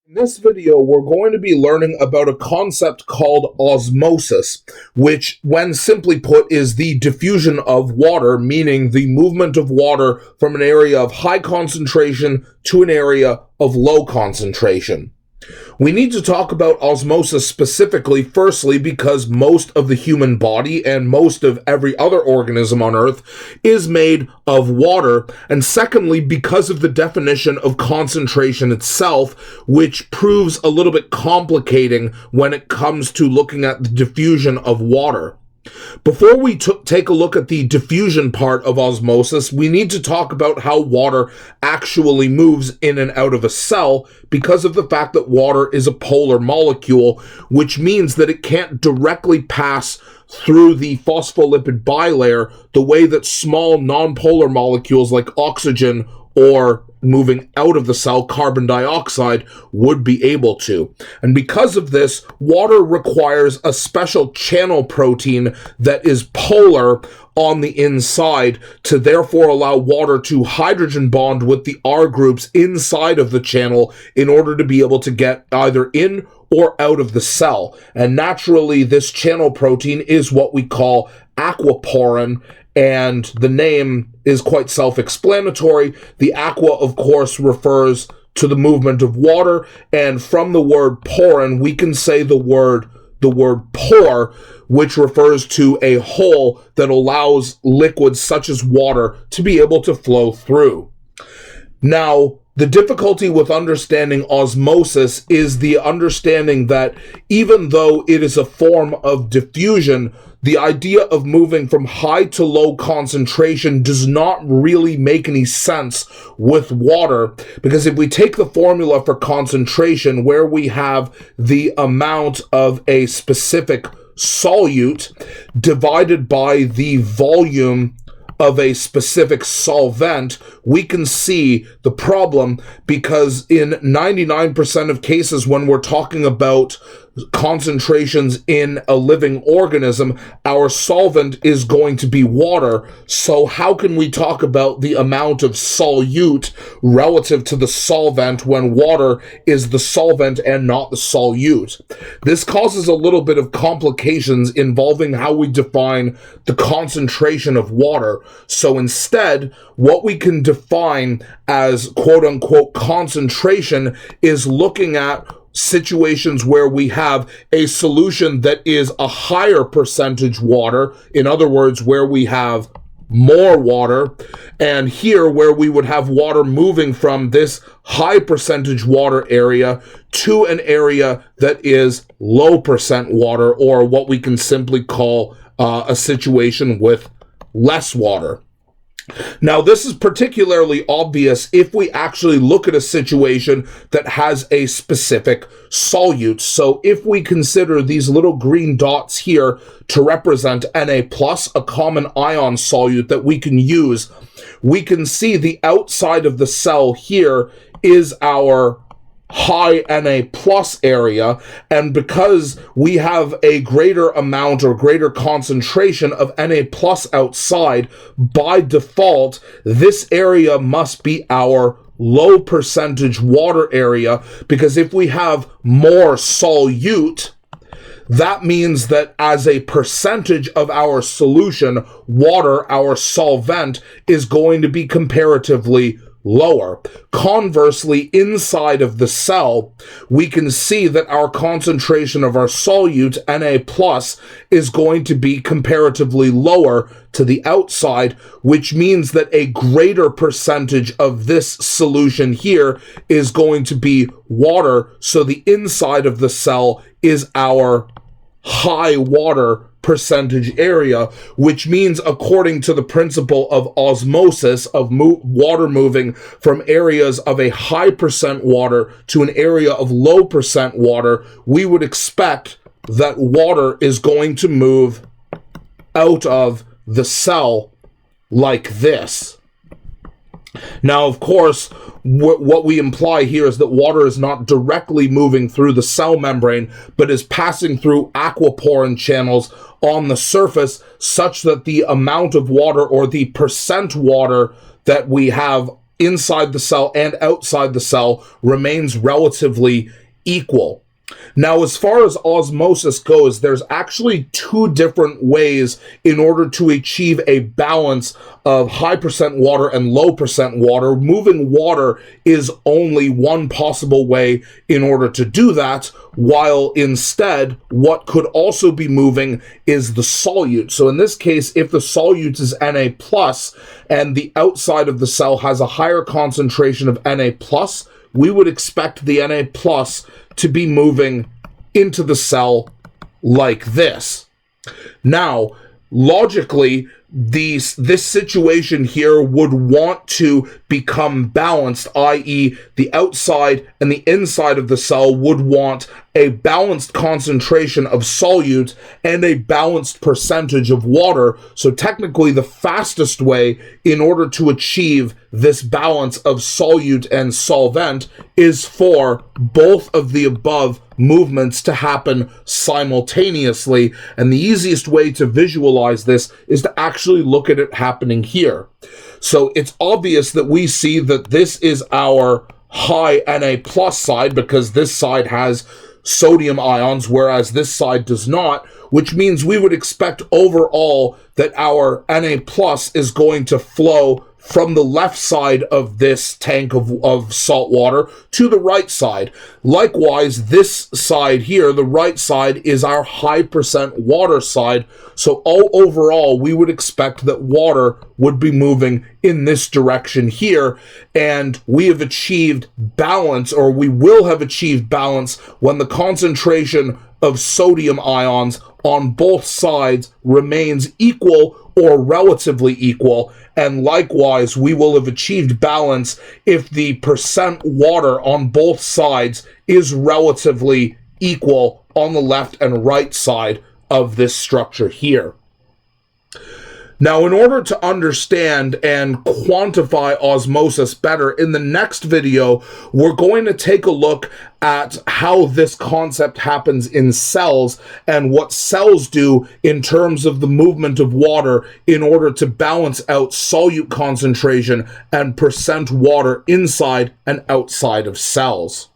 In this video, we're going to be learning about a concept called osmosis, which, when simply put, is the diffusion of water, meaning the movement of water from an area of high concentration to an area of low concentration. We need to talk about osmosis specifically, firstly, because most of the human body and most of every other organism on Earth is made of water, and secondly, because of the definition of concentration itself, which proves a little bit complicating when it comes to looking at the diffusion of water. Before we take a look at the diffusion part of osmosis, we need to talk about how water actually moves in and out of a cell because of the fact that water is a polar molecule, which means that it can't directly pass through the phospholipid bilayer the way that small nonpolar molecules like oxygen or moving out of the cell, carbon dioxide, would be able to. And because of this, water requires a special channel protein that is polar on the inside to therefore allow water to hydrogen bond with the R groups inside of the channel in order to be able to get either in or out of the cell. And naturally, this channel protein is what we call aquaporin, and the name is quite self-explanatory. The aqua, of course, refers to the movement of water, and from the word porin, we can say the word pore, which refers to a hole that allows liquids such as water to be able to flow through. Now, the difficulty with understanding osmosis is the understanding that even though it is a form of diffusion, the idea of moving from high to low concentration does not really make any sense with water, because if we take the formula for concentration where we have the amount of a specific solute divided by the volume of a specific solvent, we can see the problem, because in 99% of cases when we're talking about concentrations in a living organism, our solvent is going to be water. So how can we talk about the amount of solute relative to the solvent when water is the solvent and not the solute? This causes a little bit of complications involving how we define the concentration of water. So instead, what we can define as quote-unquote concentration is looking at situations where we have a solution that is a higher percentage water, in other words, where we have more water, and here where we would have water moving from this high percentage water area to an area that is low percent water, or what we can simply call a situation with less water. Now, this is particularly obvious if we actually look at a situation that has a specific solute. So if we consider these little green dots here to represent Na+, a common ion solute that we can use, we can see the outside of the cell here is our high Na+ area, and because we have a greater amount or greater concentration of Na+ outside, by default, this area must be our low percentage water area, because if we have more solute, that means that as a percentage of our solution, water, our solvent, is going to be comparatively lower. Conversely, inside of the cell, we can see that our concentration of our solute, Na+, is going to be comparatively lower to the outside, which means that a greater percentage of this solution here is going to be water, so the inside of the cell is our high water percentage area, which means, according to the principle of osmosis, of water moving from areas of a high percent water to an area of low percent water, we would expect that water is going to move out of the cell like this. Now, of course, what we imply here is that water is not directly moving through the cell membrane, but is passing through aquaporin channels on the surface, such that the amount of water or the percent water that we have inside the cell and outside the cell remains relatively equal. Now, as far as osmosis goes, there's actually two different ways in order to achieve a balance of high percent water and low percent water. Moving water is only one possible way in order to do that, while instead what could also be moving is the solute. So in this case, if the solute is Na+, and the outside of the cell has a higher concentration of Na+, we would expect the Na+ to be moving into the cell like this. Now, logically, this situation here would want to become balanced, i.e. the outside and the inside of the cell would want a balanced concentration of solute and a balanced percentage of water. So technically the fastest way in order to achieve this balance of solute and solvent is for both of the above movements to happen simultaneously. And the easiest way to visualize this is to actually look at it happening here. So it's obvious that we see that this is our high Na+ side because this side has sodium ions, whereas this side does not, which means we would expect overall that our Na+ is going to flow from the left side of this tank of salt water to the right side. Likewise, this side here, the right side, is our high percent water side. So overall, we would expect that water would be moving in this direction here. And we have achieved balance, or we will have achieved balance, when the concentration of sodium ions on both sides remains equal or relatively equal. And likewise, we will have achieved balance if the percent water on both sides is relatively equal on the left and right side of this structure here. Now, in order to understand and quantify osmosis better, in the next video, we're going to take a look at how this concept happens in cells and what cells do in terms of the movement of water in order to balance out solute concentration and percent water inside and outside of cells.